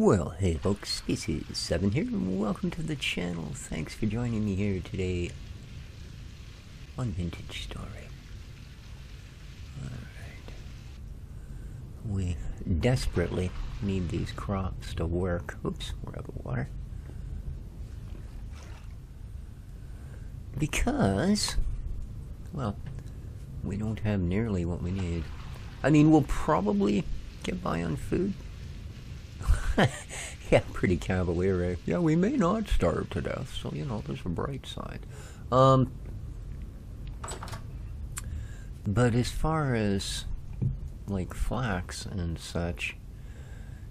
Well, hey folks, this is Seven here, and welcome to the channel. Thanks for joining me here today on Vintage Story. Alright. We desperately need these crops to work. Oops, we're out of water. Because, well, we don't have nearly what we need. I mean, we'll probably get by on food. Yeah, pretty cavalier, eh? Yeah, we may not starve to death, so, you know, there's a bright side. But as far as, like, flax and such,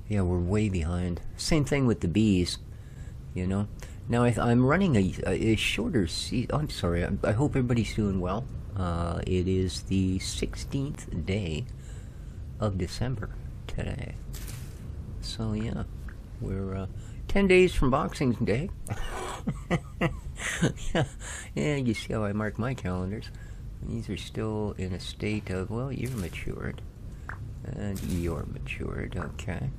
yeah, we're way behind. Same thing with the bees, you know? Now, I'm running a shorter season. I'm sorry, I hope everybody's doing well. It is the 16th day of December today. So yeah, we're 10 days from Boxing Day. Yeah, you see how I mark my calendars. These are still in a state of, well, you're matured. And you're matured, okay.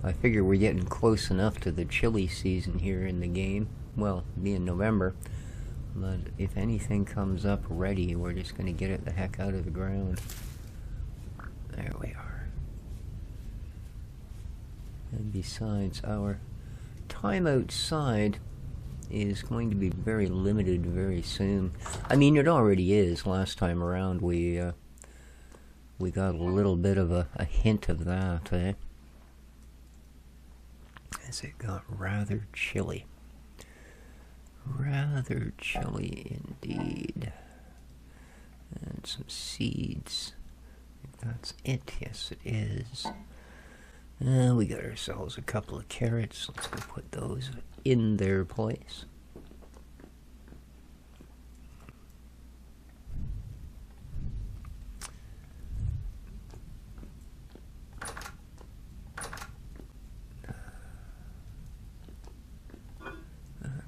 I figure we're getting close enough to the chilly season here in the game. Well, being November. But if anything comes up ready, we're just going to get it the heck out of the ground. There we are. And besides, our time outside is going to be very limited very soon. I mean, it already is. Last time around, we got a little bit of a hint of that, eh? As it got rather chilly. Rather chilly indeed. And some seeds. That's it. Yes, it is. We got ourselves a couple of carrots. Let's go put those in their place.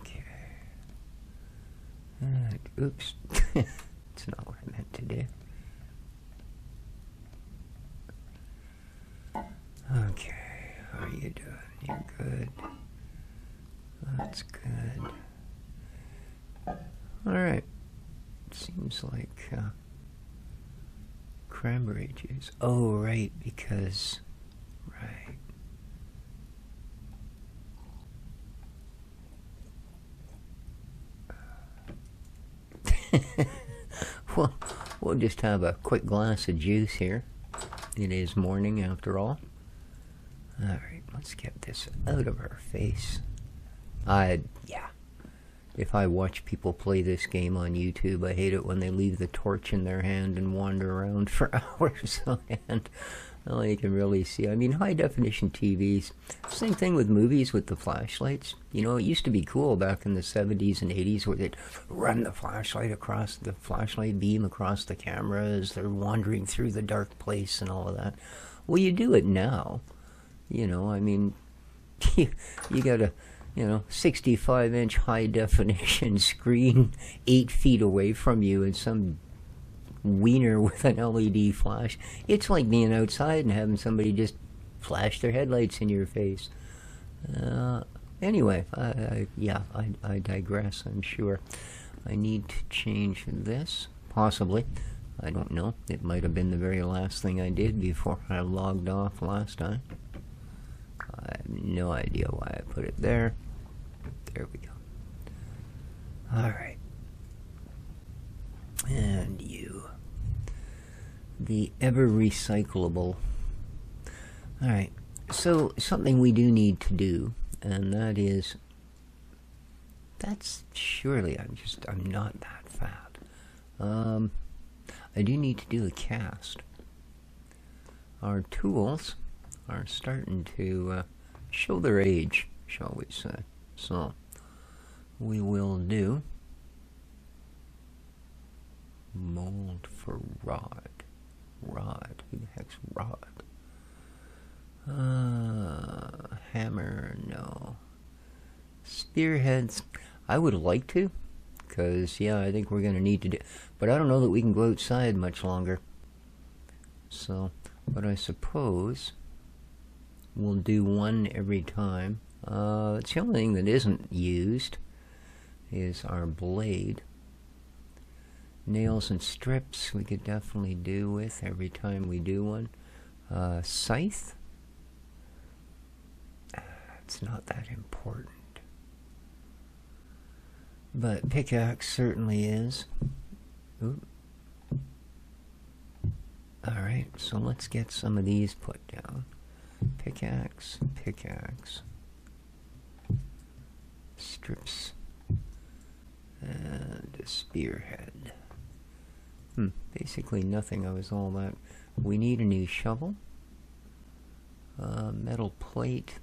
Okay. Oops. It's not what I meant to do. Okay, how are you doing? You're good. That's good. Alright. Seems like cranberry juice. Oh, right, because... Right. Well, we'll just have a quick glass of juice here. It is morning after all. Alright, let's get this out of our face. Yeah. If I watch people play this game on YouTube, I hate it when they leave the torch in their hand and wander around for hours on end. All you can really see. I mean, high definition TVs. Same thing with movies with the flashlights. You know, it used to be cool back in the 70s and 80s where they'd run the flashlight beam across the camera as they're wandering through the dark place and all of that. Well, you do it now. You know, I mean, you got a, 65-inch high-definition screen 8 feet away from you and some wiener with an LED flash. It's like being outside and having somebody just flash their headlights in your face. Anyway, I digress, I'm sure. I need to change this, possibly. I don't know. It might have been the very last thing I did before I logged off last time. I have no idea why I put it there. There we go. Alright. And you. The ever recyclable. Alright. So, something we do need to do, and that is... That's surely, I'm not that fat. I do need to do a cast. Our tools are starting to show their age, shall we say. So, we will do mold for rod. Rod. Who the heck's rod? Hammer, no. Spearheads. I would like to, because, yeah, I think we're going to need to do... But I don't know that we can go outside much longer. So, but I suppose... we'll do one every time. It's the only thing that isn't used is our blade. Nails and strips we could definitely do with every time we do one. Scythe, it's not that important. But pickaxe certainly is. Ooh. Alright, so let's get some of these put down. Pickaxe, pickaxe. Strips. And a spearhead. Basically nothing I was all that. We need a new shovel. Metal plate.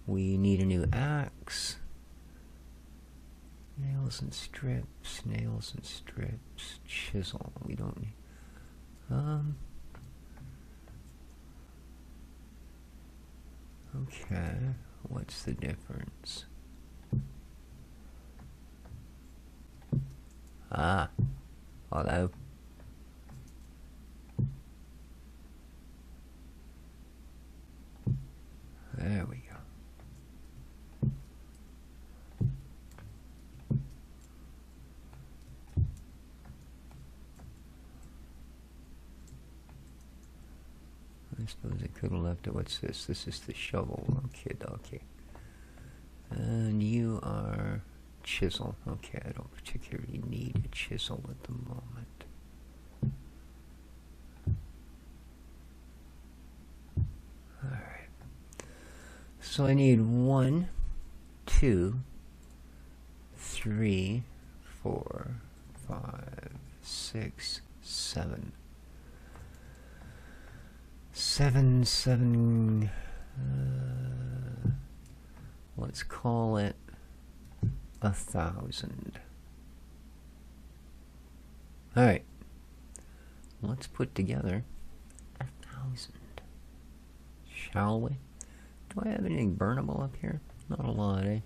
We need a new axe. Nails and strips, nails and strips, chisel, we don't need, okay, what's the difference? Ah, hello. There we go. I suppose I could have left it. What's this? This is the shovel. Okay, okay. And you are chisel. Okay, I don't particularly need a chisel at the moment. Alright. So I need 1, 2, 3, 4, 5, 6, 7. 7, let's call it 1,000. Alright, let's put together 1,000, shall we? Do I have anything burnable up here? Not a lot, eh?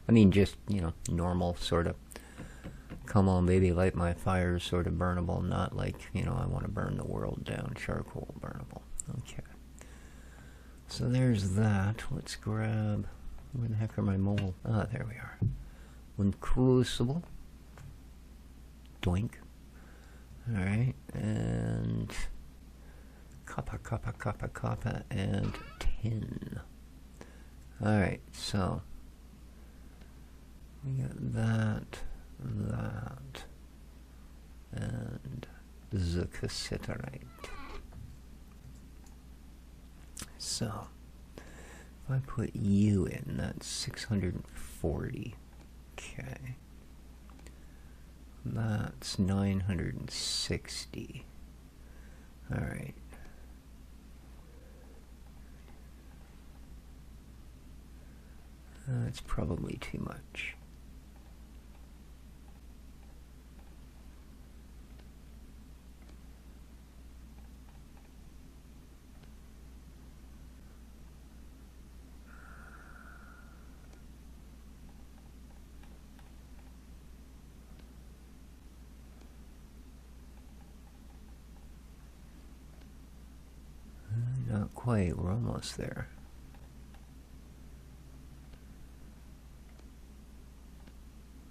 I mean, just, you know, normal sort of, come on baby, light my fire sort of burnable, not like, you know, I want to burn the world down, charcoal burnable. Okay. So there's that. Let's grab, where the heck are my mold? Ah, there we are. One crucible. Doink. Alright, and copper, and tin. Alright, so we got that, and the cassiterite. So if I put you in, that's 640. Okay. That's 960. Alright. That's probably too much. Not quite, we're almost there.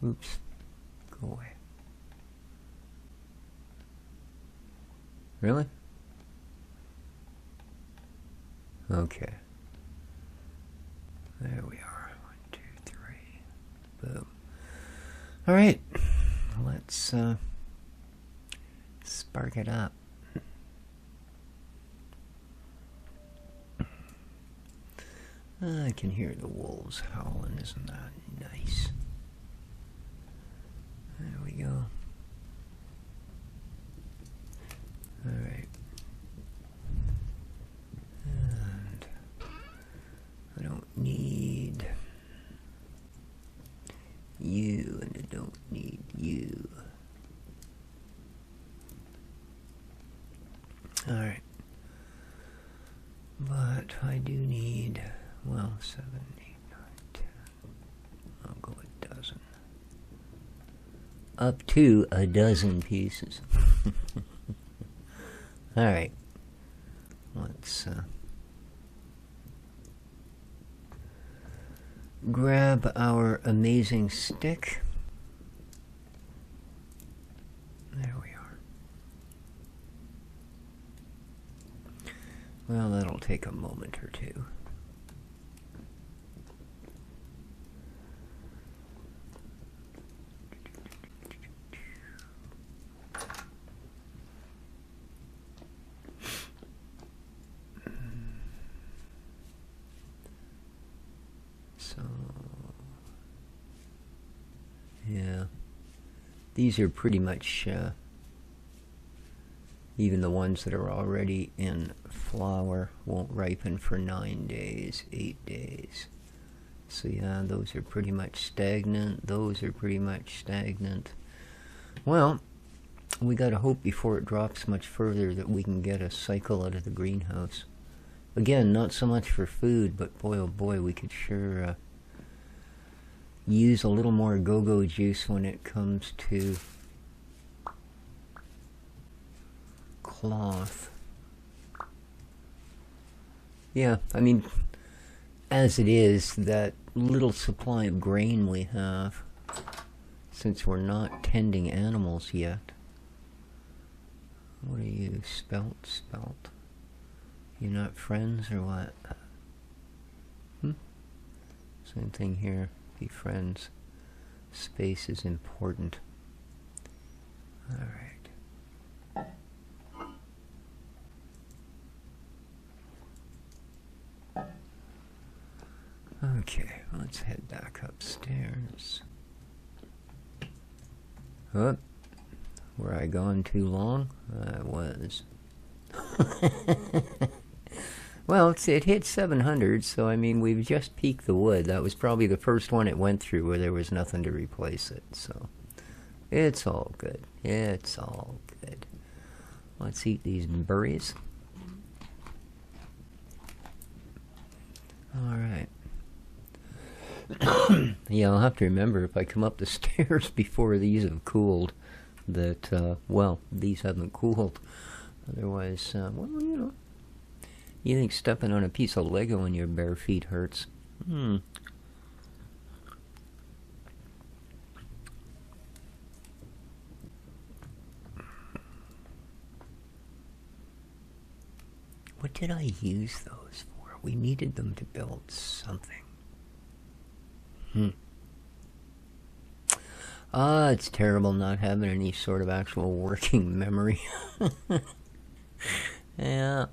Oops, go away. Really? Okay. There we are. 1, 2, 3. Boom. Alright. Let's spark it up. I can hear the wolves howling, isn't that nice? There we go. Alright. And I don't need you, and I don't need you. Alright. But I do need, well, 7, 8, 9, 10. I'll go a dozen. Up to a dozen pieces. Alright. let's grab our amazing stick. There we are. Well, that'll take a moment or two. So, yeah, these are pretty much, even the ones that are already in flower won't ripen for 9 days, 8 days. So yeah, those are pretty much stagnant. Those are pretty much stagnant. Well, we gotta hope before it drops much further that we can get a cycle out of the greenhouse. Again, not so much for food, but boy oh boy, we could sure use a little more go-go juice when it comes to cloth. Yeah, I mean, as it is, that little supply of grain we have, since we're not tending animals yet. What are you, spelt? You're not friends or what? Same thing here. Be friends. Space is important. Alright. Okay, let's head back upstairs. Oh, were I gone too long? I was. Well, it hit 700, so I mean, we've just peaked the wood. That was probably the first one it went through where there was nothing to replace it, so it's all good. It's all good. Let's eat these berries. Alright. Yeah, I'll have to remember if I come up the stairs before these have cooled that, well, these haven't cooled. Otherwise, well, you know. You think stepping on a piece of Lego in your bare feet hurts? What did I use those for? We needed them to build something. It's terrible not having any sort of actual working memory. Yeah.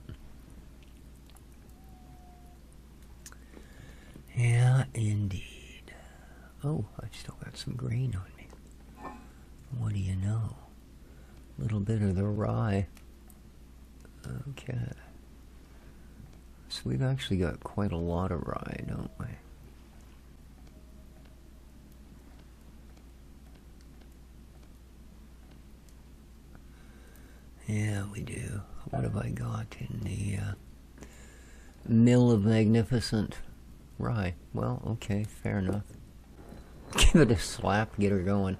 Yeah, indeed. Oh, I've still got some grain on me. What do you know? A little bit of the rye. Okay. So we've actually got quite a lot of rye, don't we? Yeah, we do. What have I got in the mill of magnificent rye? Well, okay, fair enough. Give it a slap, get her going.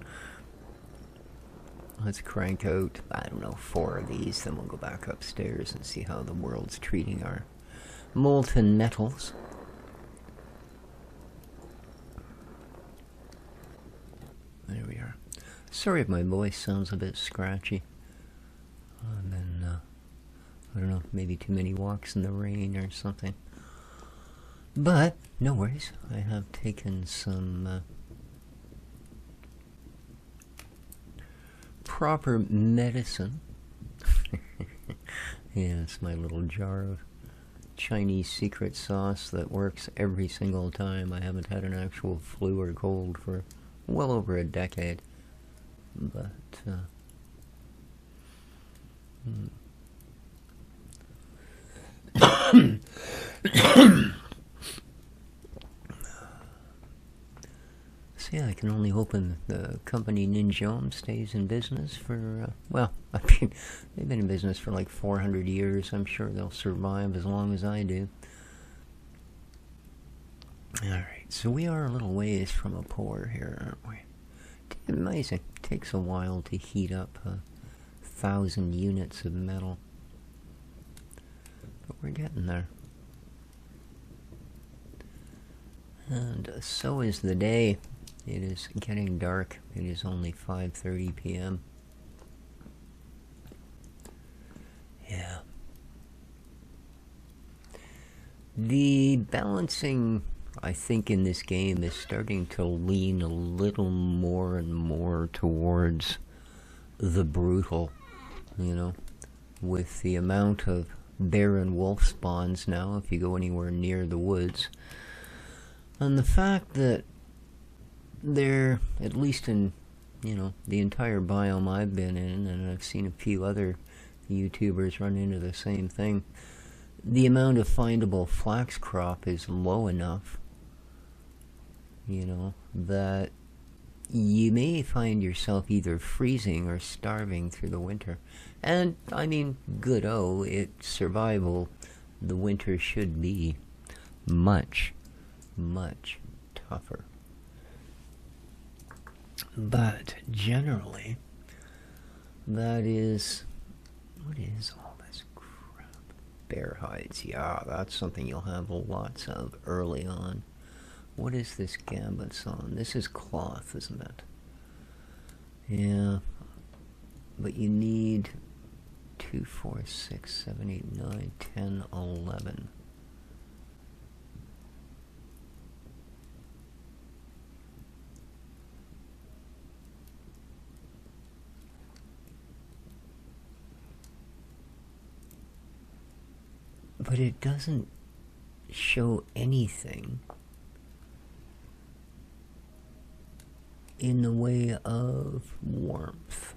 Let's crank out, I don't know, 4 of these, then we'll go back upstairs and see how the world's treating our molten metals. There we are. Sorry if my voice sounds a bit scratchy. I've been, I don't know, maybe too many walks in the rain or something. But, no worries. I have taken some proper medicine. Yeah, it's my little jar of Chinese secret sauce that works every single time. I haven't had an actual flu or cold for well over a decade. But, so yeah, I can only hope the company Ninjom stays in business for, well, I mean, they've been in business for like 400 years. I'm sure they'll survive as long as I do. Alright, so we are a little ways from a pour here, aren't we? Amazing. It takes a while to heat up 1,000 units of metal. but we're getting there. And so is the day. It is getting dark. It is only 5:30 p.m. Yeah. The balancing, I think, in this game is starting to lean a little more and more towards the brutal, you know, with the amount of bear and wolf spawns now if you go anywhere near the woods. And the fact that they're, at least in, you know, the entire biome I've been in, and I've seen a few other YouTubers run into the same thing, the amount of findable flax crop is low enough, you know, that you may find yourself either freezing or starving through the winter. And, I mean, good-o, it's survival. The winter should be much, much tougher. But, generally, that is... What is all this crap? Bear hides. Yeah, that's something you'll have lots of early on. What is this gambits on? This is cloth, isn't it? Yeah. But you need 2, 4, 6, 7, 8, 9, 10, 11. But it doesn't show anything in the way of warmth.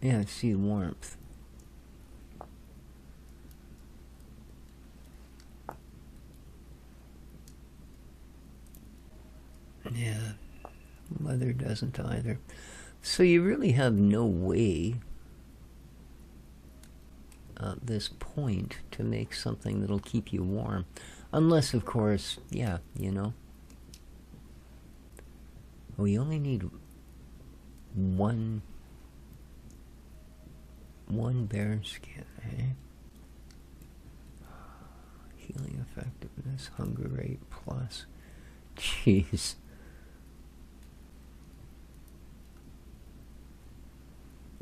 Yeah, I see warmth. Yeah, weather doesn't either. So you really have no way at this point to make something that'll keep you warm. Unless, of course, yeah, you know. We only need one bear skin, eh? Healing effectiveness, hunger rate plus. Jeez.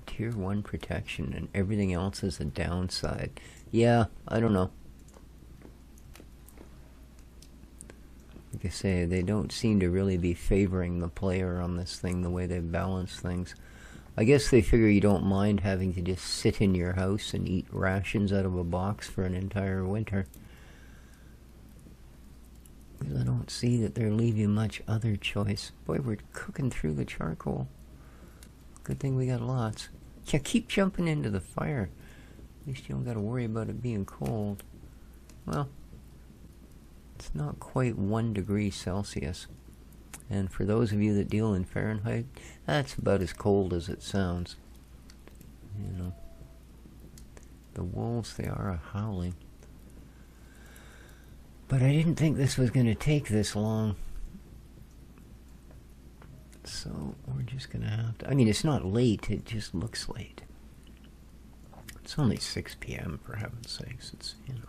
Tier 1 protection and everything else is a downside. Yeah, I don't know. Like I say, they don't seem to really be favoring the player on this thing the way they balance things. I guess they figure you don't mind having to just sit in your house and eat rations out of a box for an entire winter. Because I don't see that they're leaving much other choice. Boy, we're cooking through the charcoal. Good thing we got lots. Yeah, keep jumping into the fire. At least you don't got to worry about it being cold. Well, it's not quite 1 degree Celsius. And for those of you that deal in Fahrenheit, that's about as cold as it sounds. You know. The wolves, they are a-howling. But I didn't think this was going to take this long. So we're just going to have to... I mean, it's not late, it just looks late. It's only 6 p.m., for heaven's sakes. It's, you know,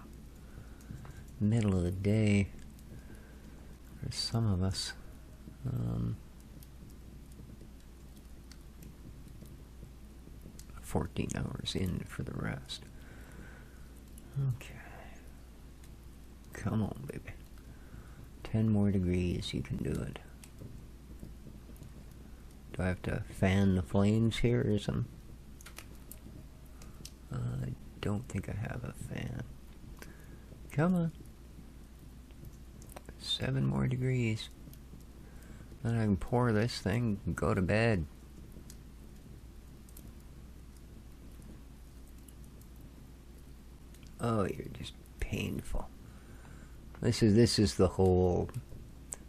middle of the day for some of us. 14 hours in for the rest. Okay. Come on, baby. 10 more degrees, you can do it. Do I have to fan the flames here or something? I don't think I have a fan. Come on. 7 more degrees. Then I can pour this thing and go to bed. Oh, you're just painful. This is the whole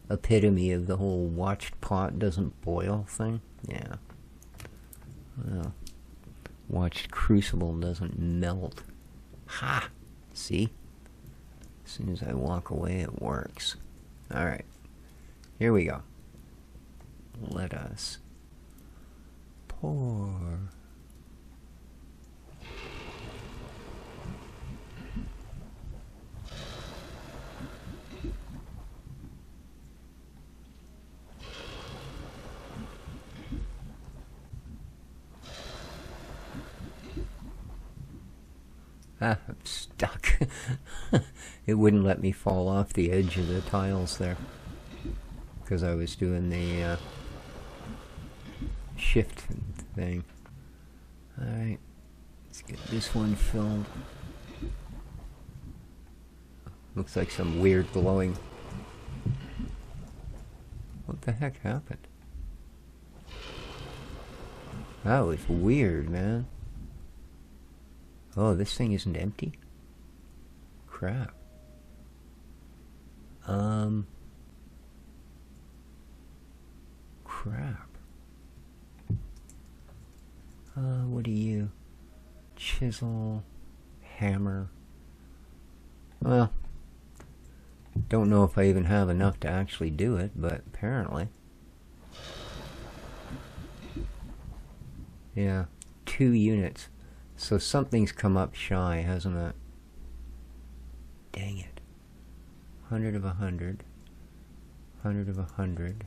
epitome of the whole watched pot doesn't boil thing. Yeah. Well, watched crucible doesn't melt. Ha! See? As soon as I walk away, it works. Alright. Here we go. Let us 4. Ah, I'm stuck. It wouldn't let me fall off the edge of the tiles there because I was doing the shift thing. Alright, let's get this one filled. Looks like some weird glowing. What the heck happened? That was weird, man. Oh, this thing isn't empty? Crap. Crap. What are you? Chisel, hammer. Well, don't know if I even have enough to actually do it, but apparently. Yeah, 2 units. So something's come up shy, hasn't it? Dang it. 100 of 100. 100 of 100.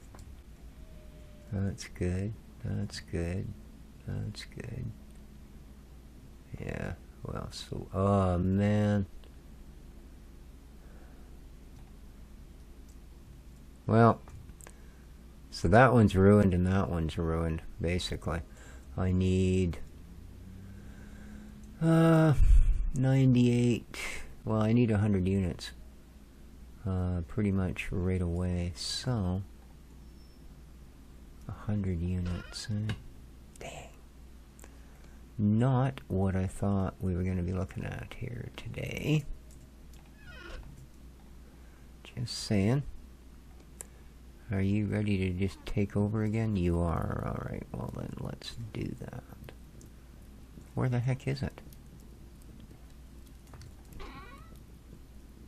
That's good. That's good. That's good. Yeah, well, so... Oh, man. Well, so that one's ruined and that one's ruined, basically. I need... 98... Well, I need 100 units. Pretty much right away, so... 100 units, Dang. Not what I thought we were going to be looking at here today. Just saying. Are you ready to just take over again? You are. Alright, well then let's do that. Where the heck is it?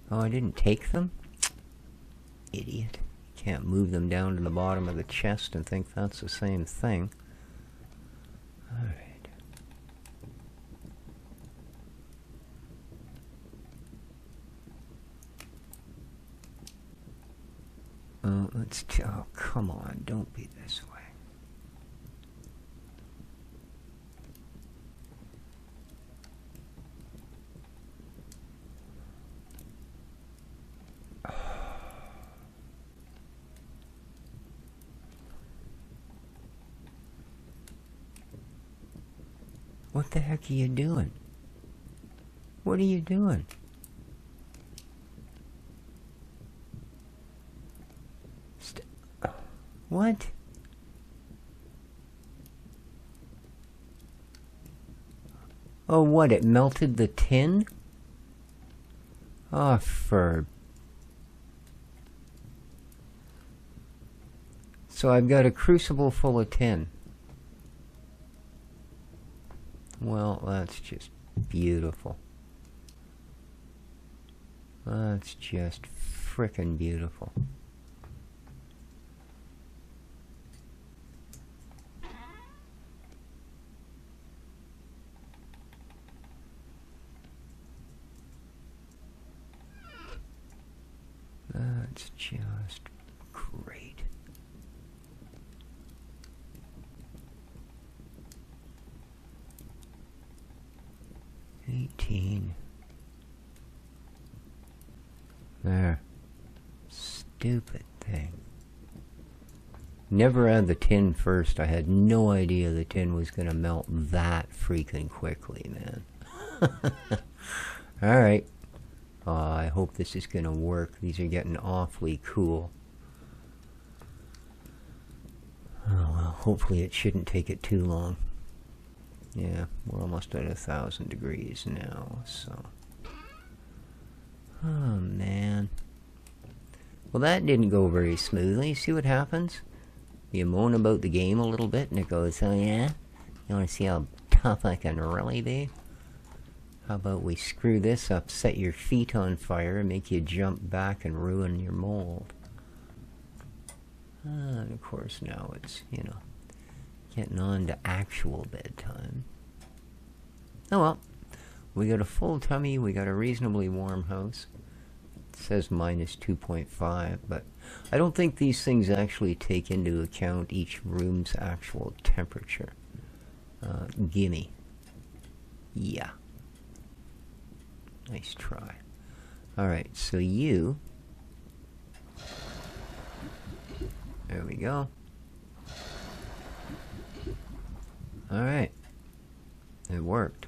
Oh, I didn't take them? Idiot. Can't move them down to the bottom of the chest and think that's the same thing. Alright. Oh, come on, don't be this way. What the heck are you doing? What are you doing? What? Oh, what? It melted the tin? Oh, for... So I've got a crucible full of tin. Well, that's just beautiful. That's just frickin' beautiful. That's just great. There. Stupid thing. Never had the tin first. I had no idea the tin was going to melt that freaking quickly, man. Alright. I hope this is going to work. These are getting awfully cool. Oh, well, hopefully it shouldn't take it too long. Yeah, we're almost at 1,000 degrees now, so... Oh, man. Well, that didn't go very smoothly. See what happens? You moan about the game a little bit, and it goes, oh yeah? You want to see how tough I can really be? How about we screw this up, set your feet on fire, and make you jump back and ruin your mold? And of course now it's, you know, Getting on to actual bedtime. Oh well. We got a full tummy, we got a reasonably warm house. It says minus 2.5, but I don't think these things actually take into account each room's actual temperature. Gimme. Yeah. Nice try. Alright, so you... There we go. Alright. It worked,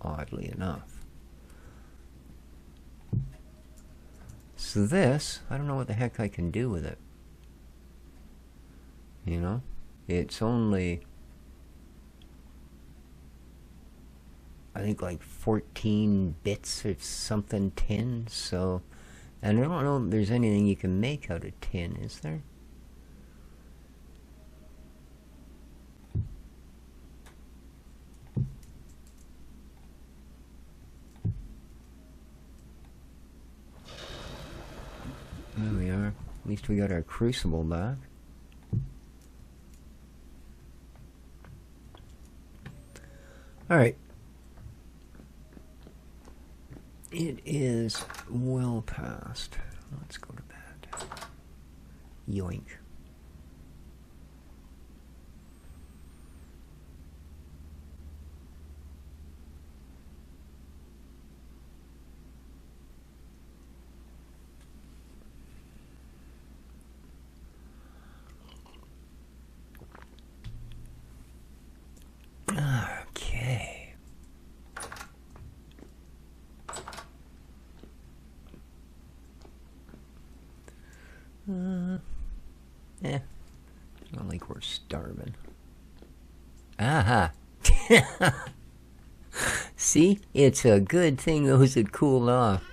oddly enough. So this, I don't know what the heck I can do with it. You know? It's only... I think like 14 bits or something tin, so... And I don't know if there's anything you can make out of tin, is there? There we are. At least we got our crucible back. Alright. It is well past. Let's go to bed. Yoink. Okay. Not like we're starving. Aha! See? It's a good thing those had cooled off.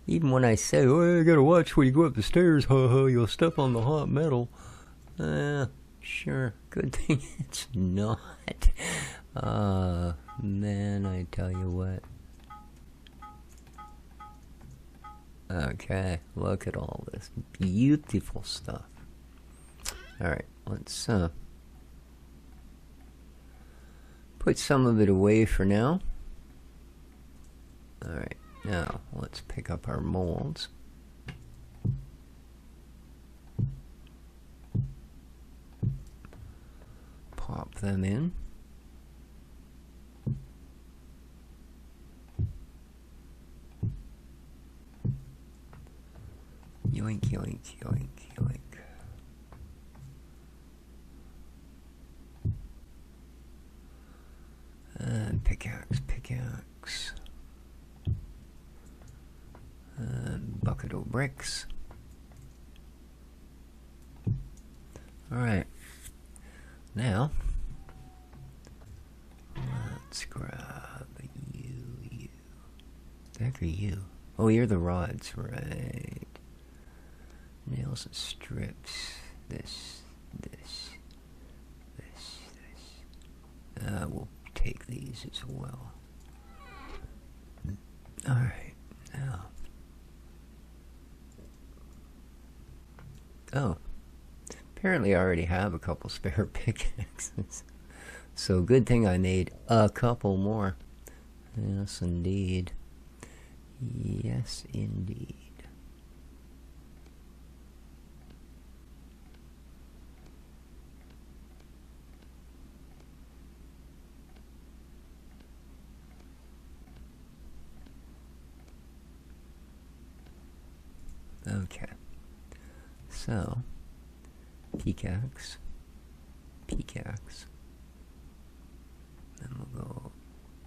Even when I say, oh, you gotta watch when you go up the stairs, haha, you'll step on the hot metal. Sure. Good thing it's not. Man, I tell you what. Okay, look at all this beautiful stuff. Alright, let's put some of it away for now. Alright, now let's pick up our molds. Pop them in. Yoink, yoink, yoink, yoink. And pickaxe, pickaxe. And bucket of bricks. Alright. Now, let's grab you. The heck are you? Oh, you're the rods, right. Nails and strips. This. We'll take these as well. Alright, now. Oh. Apparently I already have a couple spare pickaxes. So good thing I made a couple more. Yes, indeed. Yes, indeed. Okay, so pickaxe, pickaxe, then we'll go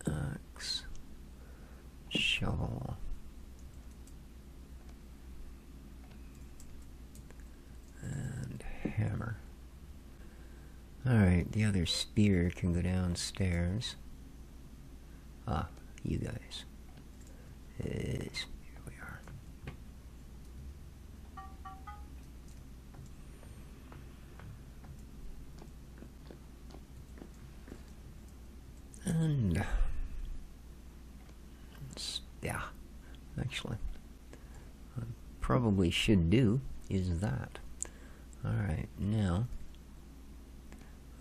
axe, shovel, and hammer. Alright, the other spear can go downstairs. Ah, you guys. Here we are. And yeah, actually, what I probably should do is that. Alright, now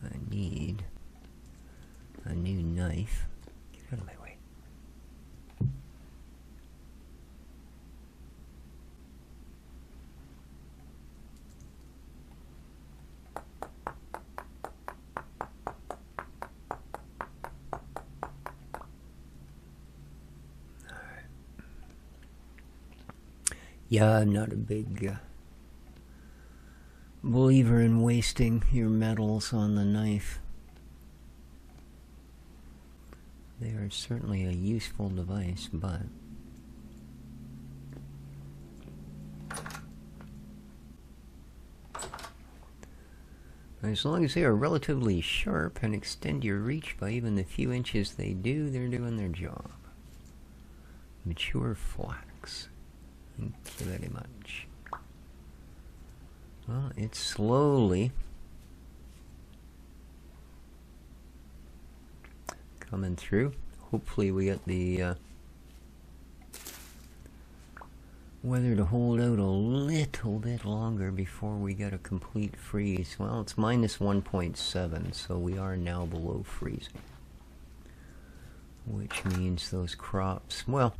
I need a new knife. Get out of my way. Yeah, I'm not a big believer in wasting your metals on the knife. They are certainly a useful device, but as long as they are relatively sharp and extend your reach by even the few inches they do, they're doing their job. Mature flax. Thank you very much. Well, it's slowly coming through. Hopefully we get the weather to hold out a little bit longer before we get a complete freeze. Well, it's minus 1.7, so we are now below freezing. Which means those crops, well,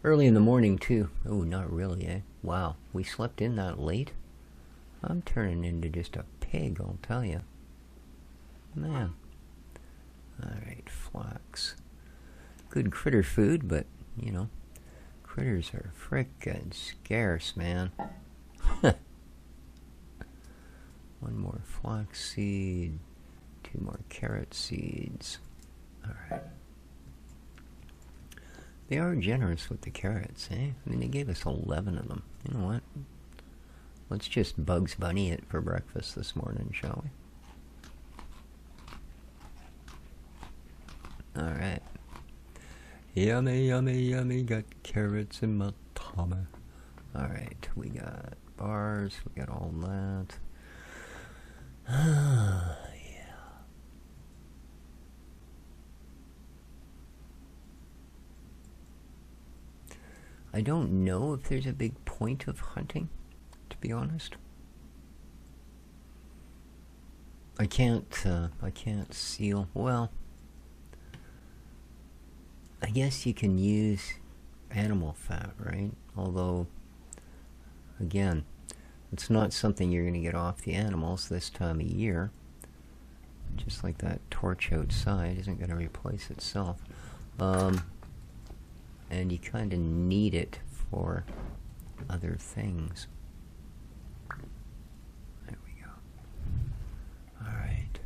early in the morning too. Oh, not really, eh? Wow, we slept in that late? I'm turning into just a pig, I'll tell you. Man. Alright, flax. Good critter food, but, you know, critters are frickin' scarce, man. One more flax seed. 2 more carrot seeds. Alright. They are generous with the carrots, eh? I mean, they gave us 11 of them. You know what? Let's just Bugs Bunny it for breakfast this morning, shall we? Alright. Yummy, yummy, yummy, got carrots in my tummy. Alright, we got bars, we got all that. Ah, yeah. I don't know if there's a big point of hunting, to be honest. I can't seal. Well, I guess you can use animal fat, right? Although, again, it's not something you're going to get off the animals this time of year. Just like that torch outside isn't going to replace itself. And you kind of need it for other things. There we go. Alright.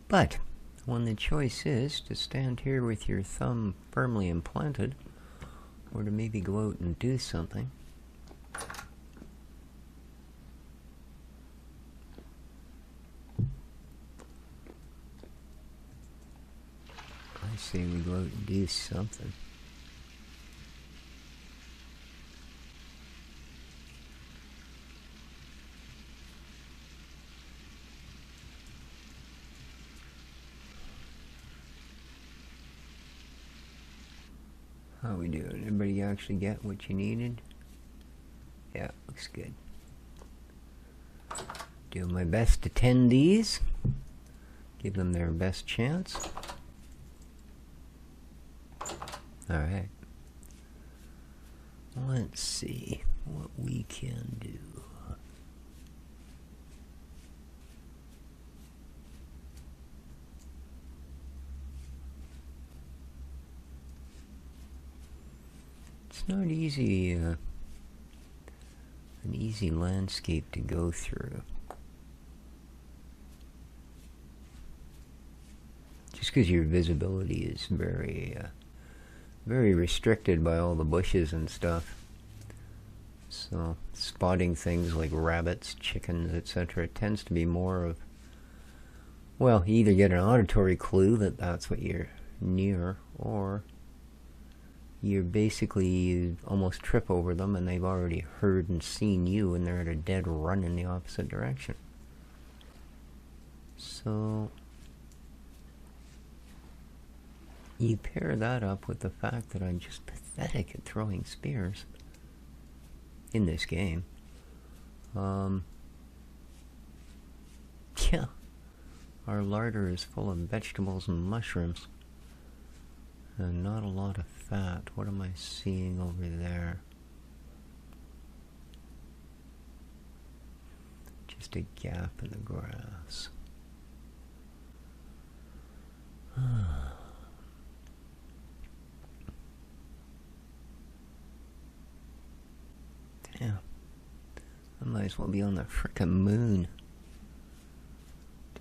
But when the choice is to stand here with your thumb firmly implanted, or to maybe go out and do something, I say we go out and do something. How are we doing? Everybody actually get what you needed? Yeah, looks good. Doing my best to tend these. Give them their best chance. Alright. Let's see what we can do. It's not easy, an easy landscape to go through. Just because your visibility is very restricted by all the bushes and stuff. So spotting things like rabbits, chickens, etc. tends to be more of, well, you either get an auditory clue that that's what you're near, or you're basically, you almost trip over them and they've already heard and seen you and they're at a dead run in the opposite direction. So you pair that up with the fact that I'm just pathetic at throwing spears in this game. Yeah, our larder is full of vegetables and mushrooms. And not a lot of fat. What am I seeing over there? Just a gap in the grass. Damn. I might as well be on the frickin' moon.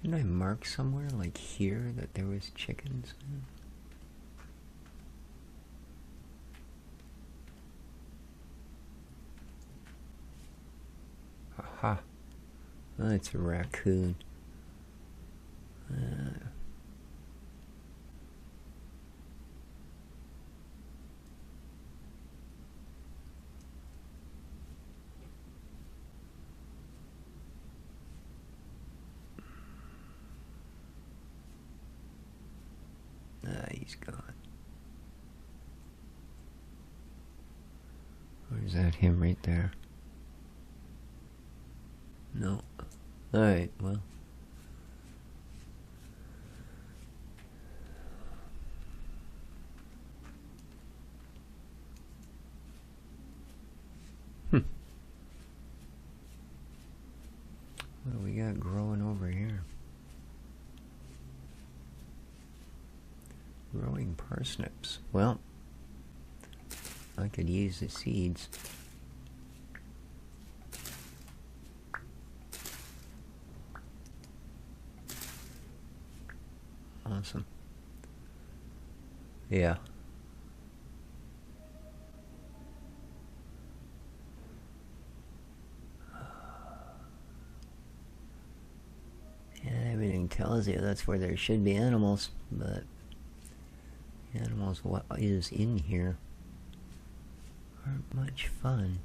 Didn't I mark somewhere, like here, that there was chickens? Aha. Oh, it's a raccoon. He's gone. Or is that him right there? No. Alright, well. What do we got growing over here? Growing parsnips. Well, I could use the seeds. Awesome. Yeah. Yeah, everything tells you that's where there should be animals, but animals, what is in here, aren't much fun.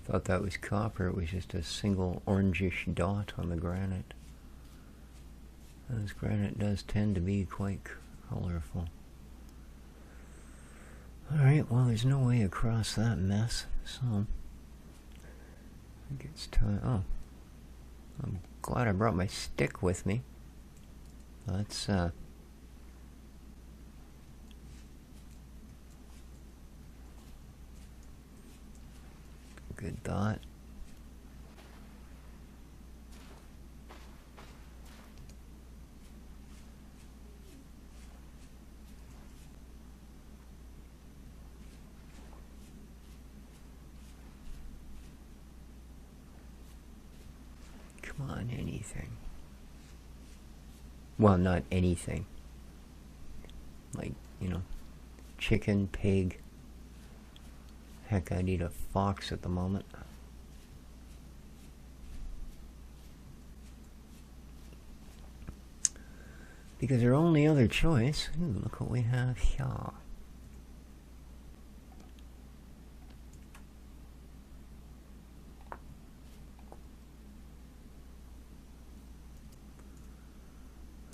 Thought that was copper. It was just a single orangish dot on the granite. As granite does tend to be quite colorful. Alright, well, there's no way across that mess, so I think it's time. Oh, I'm glad I brought my stick with me. That's good thought. Come on, anything. Well, not anything. Like, you know, chicken, pig. Heck, I'd eat a fox at the moment. Because our only other choice... Ooh, look what we have here.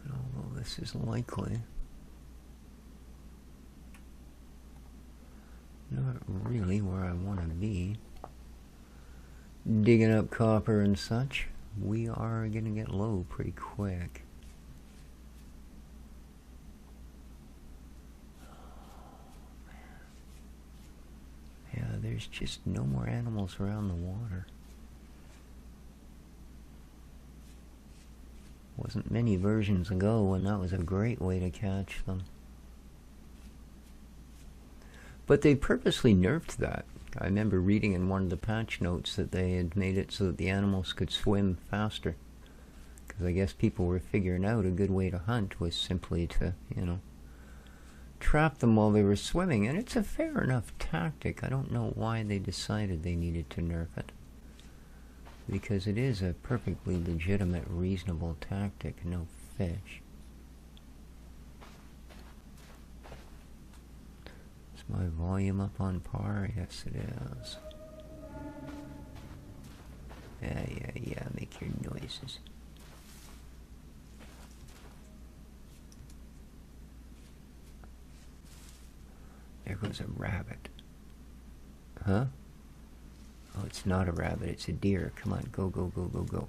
And although this is likely not really where I want to be, digging up copper and such, we are going to get low pretty quick. Oh, man. Yeah, there's just no more animals around the water. Wasn't many versions ago when that was a great way to catch them. But they purposely nerfed that. I remember reading in one of the patch notes that they had made it so that the animals could swim faster. Because I guess people were figuring out a good way to hunt was simply to, you know, trap them while they were swimming. And it's a fair enough tactic. I don't know why they decided they needed to nerf it. Because it is a perfectly legitimate, reasonable tactic. No fish. my volume up on par? Yes, it is. Yeah, make your noises. There goes a rabbit. Huh? Oh, it's not a rabbit, it's a deer. Come on, go, go, go, go, go.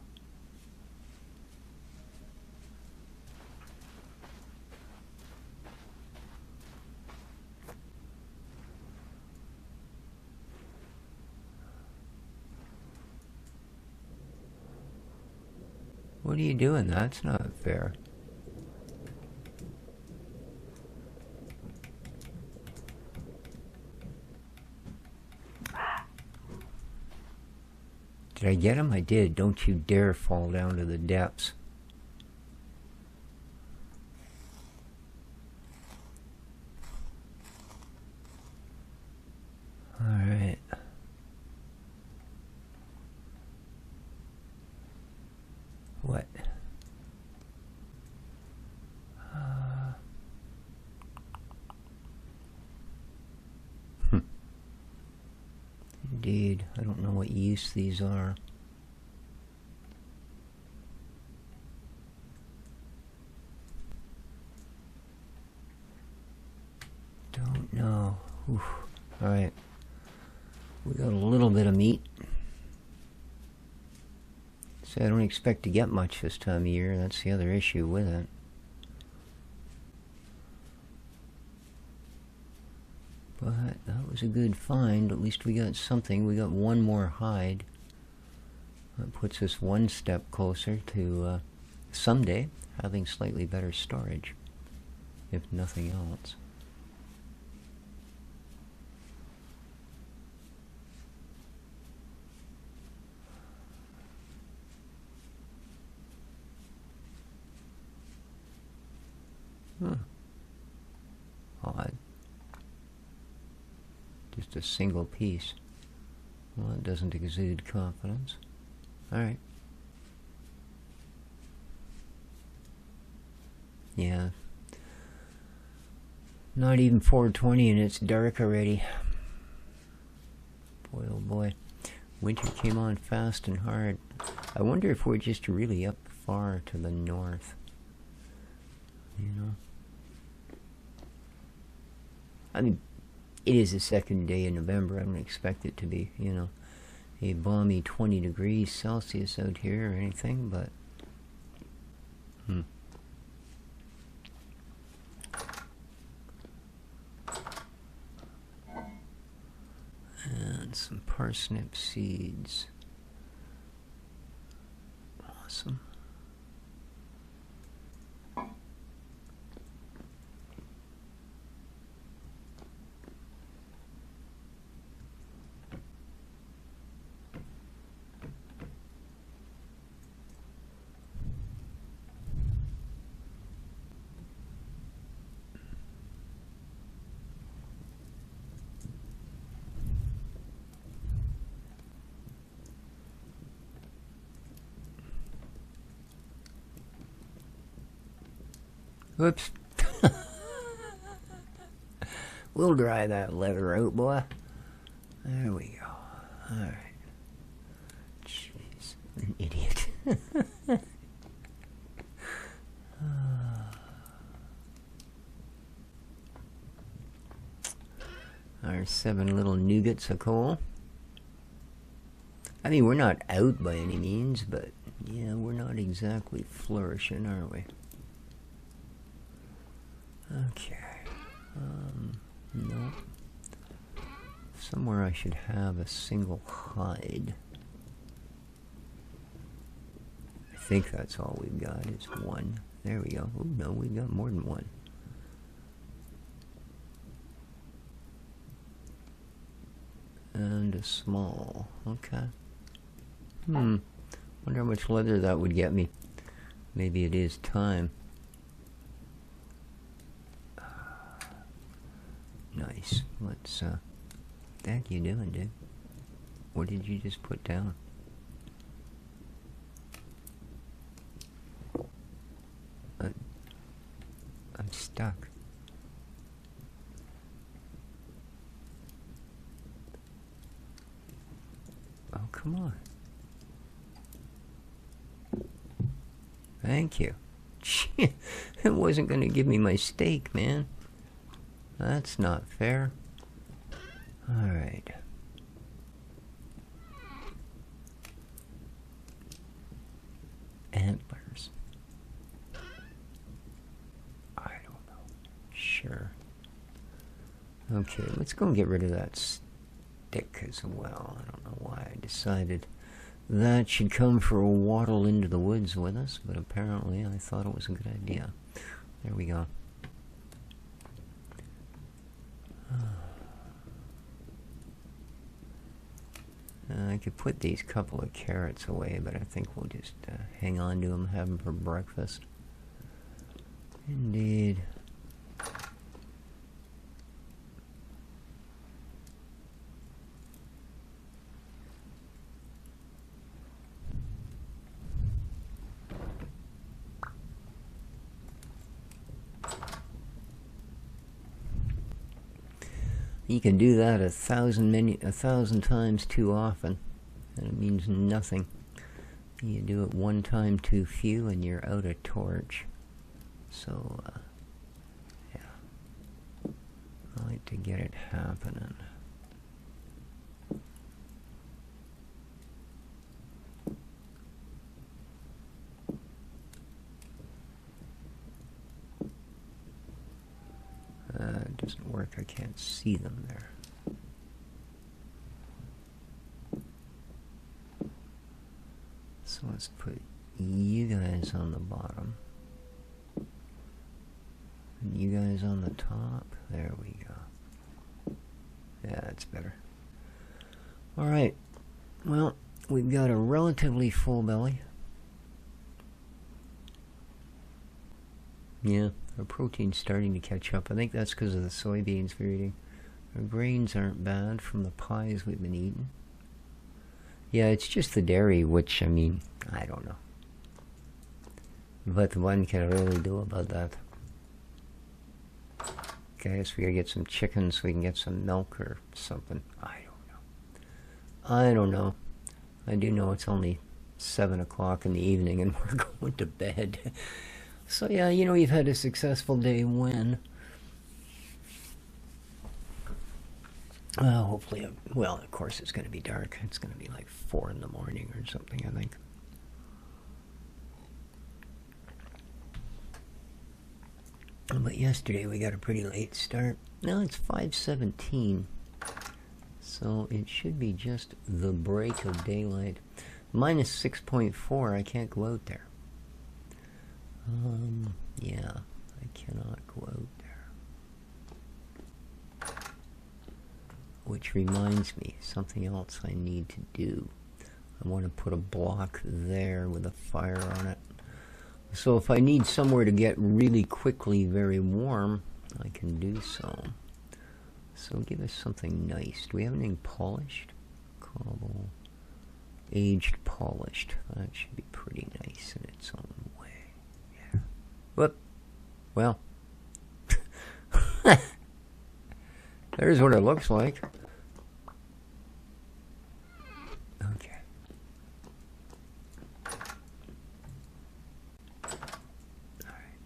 What are you doing? That's not fair. Did I get him? I did. Don't you dare fall down to the depths. Alright. What? Indeed. I don't know what use these are. Don't know. Oof. Alright. We got a little bit of meat. So I don't expect to get much this time of year. That's the other issue with it. But that was a good find. At least we got something. We got one more hide. That puts us one step closer to someday having slightly better storage, if nothing else. Odd. Just a single piece. Well, it doesn't exude confidence. Alright. Yeah. Not even 4:20 and it's dark already. Boy, oh boy. Winter came on fast and hard. I wonder if we're just really up far to the north. You know? I mean, it is the second day in November. I don't expect it to be, you know, a balmy 20 degrees Celsius out here or anything, but and some parsnip seeds. Awesome. Whoops. We'll dry that leather out, boy. There we go. Alright. Jeez, an idiot. Our 7 little nougats of coal. I mean, we're not out by any means, but yeah, we're not exactly flourishing, are we? Okay. No. Somewhere I should have a single hide. I think that's all we've got is one. There we go. Oh no, we've got more than one. And a small. Okay. Wonder how much leather that would get me. Maybe it is time. Nice. Let's, what the heck you doing, dude? What did you just put down? I'm stuck. come on. Thank you. It wasn't going to give me my steak, man. That's not fair. Alright. Antlers. I don't know. Sure. Okay, let's go and get rid of that stick as well. I don't know why I decided that should come for a waddle into the woods with us, but apparently I thought it was a good idea. There we go. I could put these couple of carrots away, but I think we'll just hang on to them, have them for breakfast. Indeed. You can do that 1,000 times too often, and it means nothing. You do it one time too few, and you're out of torch. So, yeah, I like to get it happening. It doesn't work. I can't see them there. So let's put you guys on the bottom. And you guys on the top. There we go. Yeah, that's better. Alright. Well, we've got a relatively full belly. Yeah. Our protein's starting to catch up. I think that's because of the soybeans we're eating. Our grains aren't bad from the pies we've been eating. Yeah, it's just the dairy, which, I mean, I don't know. What one can really do about that. Okay, I guess we gotta get some chicken so we can get some milk or something. I don't know. I do know it's only 7 o'clock in the evening and we're going to bed. So yeah, you know, you've had a successful day when? Hopefully, well, of course it's going to be dark. It's going to be like 4 in the morning or something, I think. But yesterday we got a pretty late start. Now it's 5:17. So it should be just the break of daylight. Minus 6.4, I can't go out there. Yeah, I cannot go out there. Which reminds me, something else I need to do. I want to put a block there with a fire on it. So if I need somewhere to get really quickly very warm, I can do so. So give us something nice. Do we have anything polished? Cobble. Aged polished. That should be pretty nice in its own way. Yeah. Whoop. Well. There's what it looks like. Okay. Alright.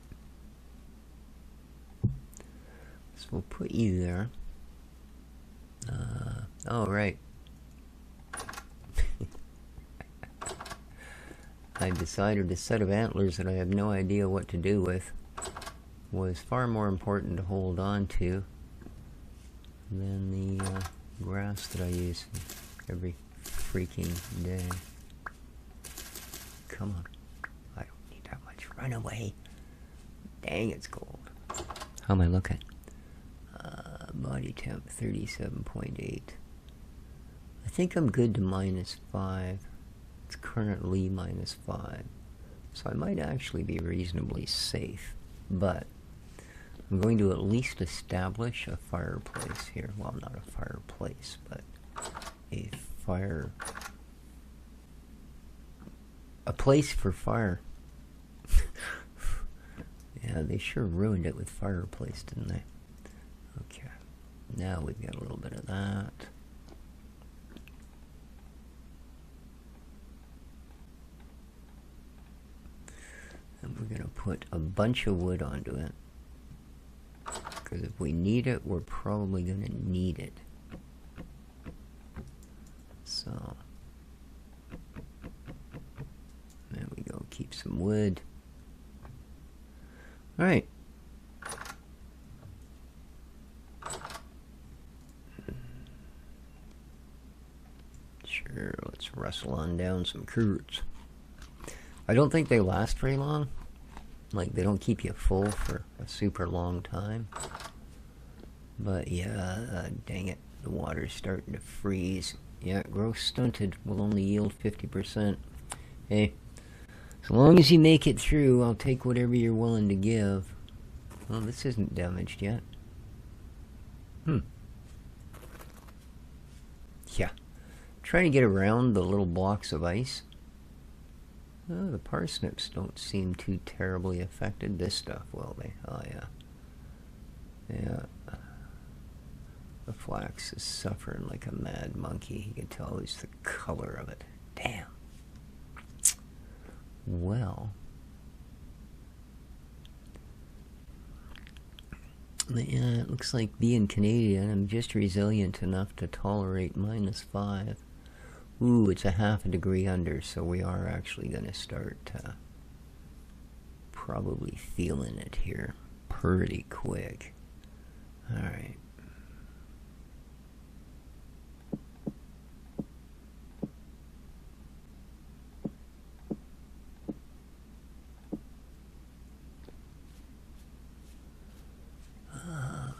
So we'll put you there. Oh, right. I decided a set of antlers that I have no idea what to do with was far more important to hold on to than the grass that I use every freaking day. Come on. I don't need that much. Run away. Dang, it's cold. How am I looking? Body temp 37.8. I think I'm good to -5. It's currently -5. So I might actually be reasonably safe. But I'm going to at least establish a fireplace here. Well, not a fireplace, but a place for fire. Yeah, they sure ruined it with fireplace, didn't they? Okay. Now we've got a little bit of that. going to put a bunch of wood onto it. Because if we need it, we're probably going to need it. So, there we go. Keep some wood. Alright. Sure, let's rustle on down some curds. I don't think they last very long. Like, they don't keep you full for a super long time. But yeah, dang it, the water's starting to freeze. Yeah, growth stunted will only yield 50%. Hey, as long as you make it through, I'll take whatever you're willing to give. Well, this isn't damaged yet. Yeah. Trying to get around the little blocks of ice. Oh, the parsnips don't seem too terribly affected. This stuff, will they? Oh, yeah. Yeah. The flax is suffering like a mad monkey. You can tell it's the color of it. Damn. Well. Yeah, it looks like being Canadian, I'm just resilient enough to tolerate -5. Ooh, it's a half a degree under, so we are actually going to start probably feeling it here pretty quick. Alright.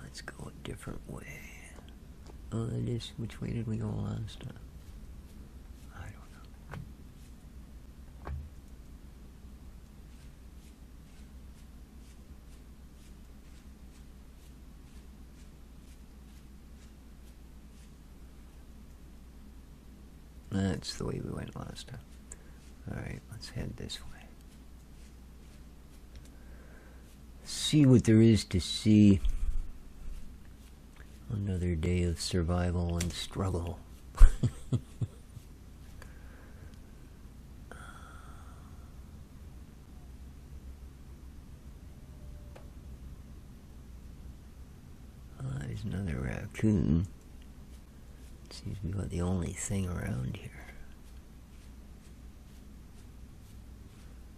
Let's go a different way. Oh, it is. Which way did we go last time? I don't know. That's the way we went last time. Alright, let's head this way. See what there is to see. Another day of survival and struggle. There's another raccoon. Seems to be about the only thing around here.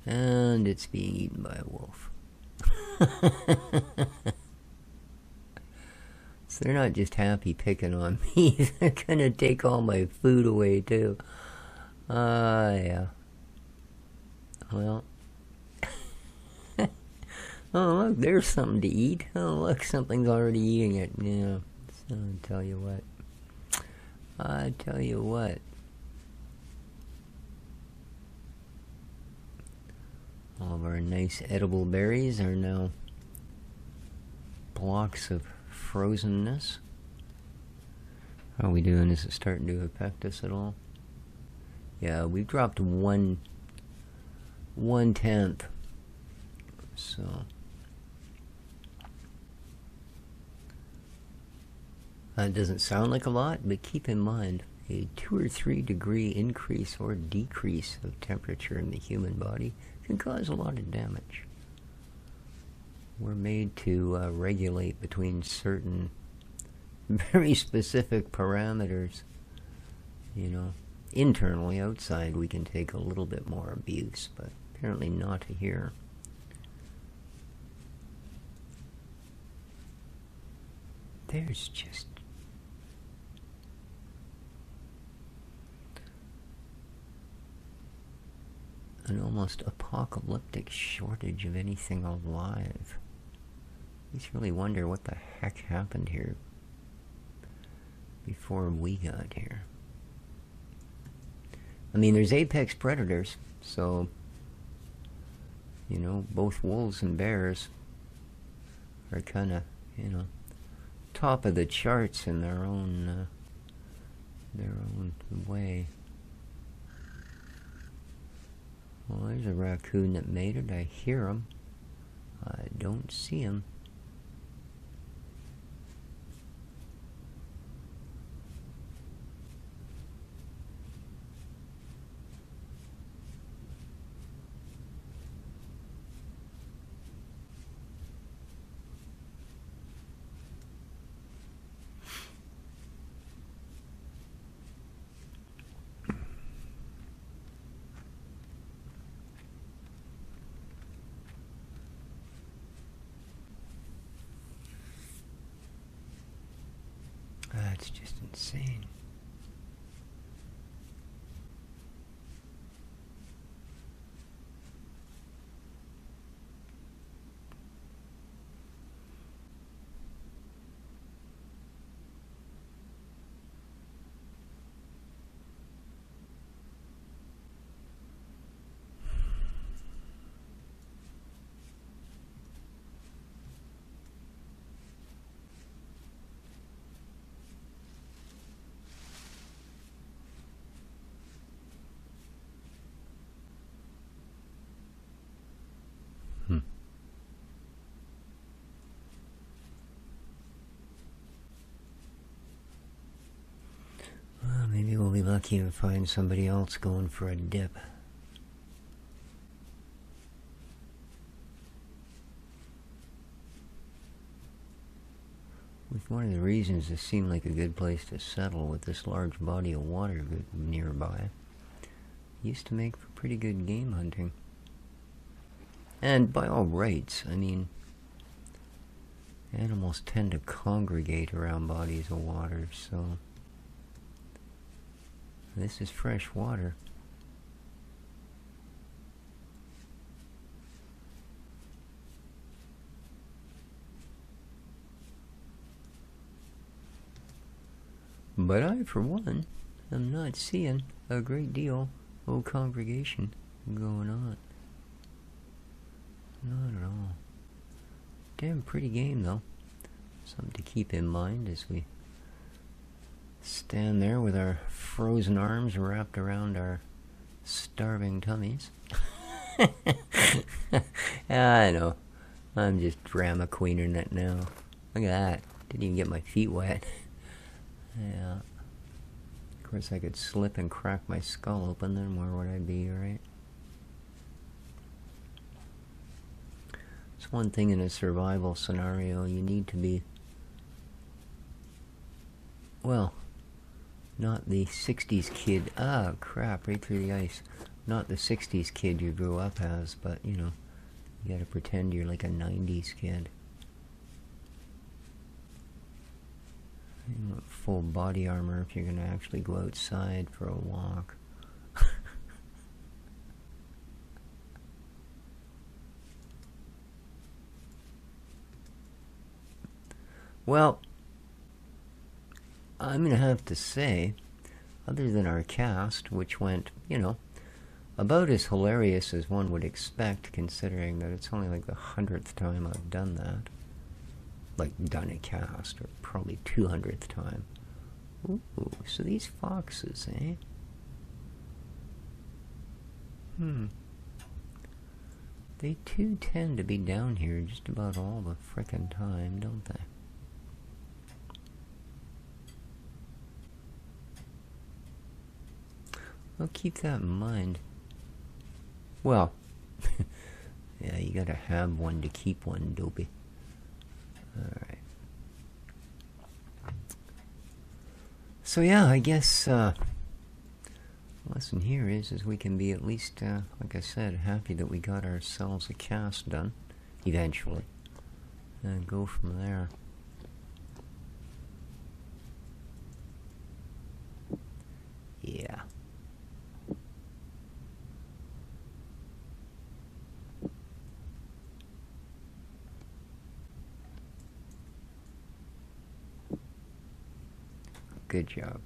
And it's being eaten by a wolf. So they're not just happy picking on me, they're gonna take all my food away too. Yeah. Well. Oh, look, there's something to eat. Oh, look, something's already eating it. Yeah. So I tell you what. All of our nice edible berries are now blocks of frozenness. How are we doing? Is it starting to affect us at all? Yeah, we've dropped 1/10. So that doesn't sound like a lot, but keep in mind a 2 or 3 degree increase or decrease of temperature in the human body can cause a lot of damage. We're made to regulate between certain very specific parameters. You know, internally, outside, we can take a little bit more abuse, but apparently not here. There's just an almost apocalyptic shortage of anything alive. I just really wonder what the heck happened here before we got here. I mean, there's apex predators, so, you know, both wolves and bears are kind of, you know, top of the charts in their own way. Well, there's a raccoon that made it. I hear him. I don't see him. it's just insane. Well, maybe we'll be lucky and find somebody else going for a dip. With one of the reasons this seemed like a good place to settle with this large body of water nearby. Used to make for pretty good game hunting. And by all rights, I mean, animals tend to congregate around bodies of water, so this is fresh water. But I, for one, am not seeing a great deal of congregation going on. Not at all. Damn pretty game, though. Something to keep in mind as we stand there with our frozen arms wrapped around our starving tummies. I know. I'm just drama queening it now. Look at that. Didn't even get my feet wet. Yeah. Of course, I could slip and crack my skull open, then where would I be, right? It's one thing in a survival scenario, you need to be, well, not the 60s kid. Ah, crap, right through the ice. Not the 60s kid you grew up as, but, you know, you gotta pretend you're like a 90s kid. You want full body armor if you're gonna actually go outside for a walk. Well, I'm going to have to say, other than our cast, which went, you know, about as hilarious as one would expect, considering that it's only like the 100th time I've done that. Like, done a cast, or probably 200th time. Ooh, so these foxes, eh? They too tend to be down here just about all the frickin' time, don't they? I'll keep that in mind. Well, yeah, you gotta have one to keep one, dopey. Alright. So yeah, I guess lesson here is we can be at least, like I said, happy that we got ourselves a cast done, eventually. And go from there. Yeah. Good job.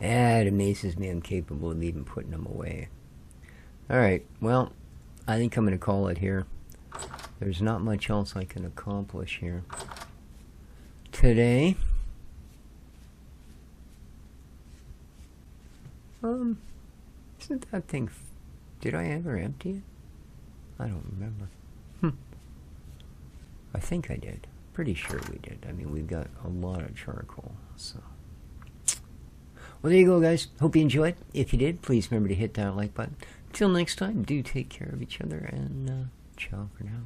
Yeah, it amazes me I'm capable of even putting them away. Alright, well, I think I'm going to call it here. There's not much else I can accomplish here today. Isn't that thing... Did I ever empty it? I don't remember. I think I did. Pretty sure we did. I mean, we've got a lot of charcoal, so... Well, there you go, guys. Hope you enjoyed. If you did, please remember to hit that like button. Till next time, do take care of each other, and ciao for now.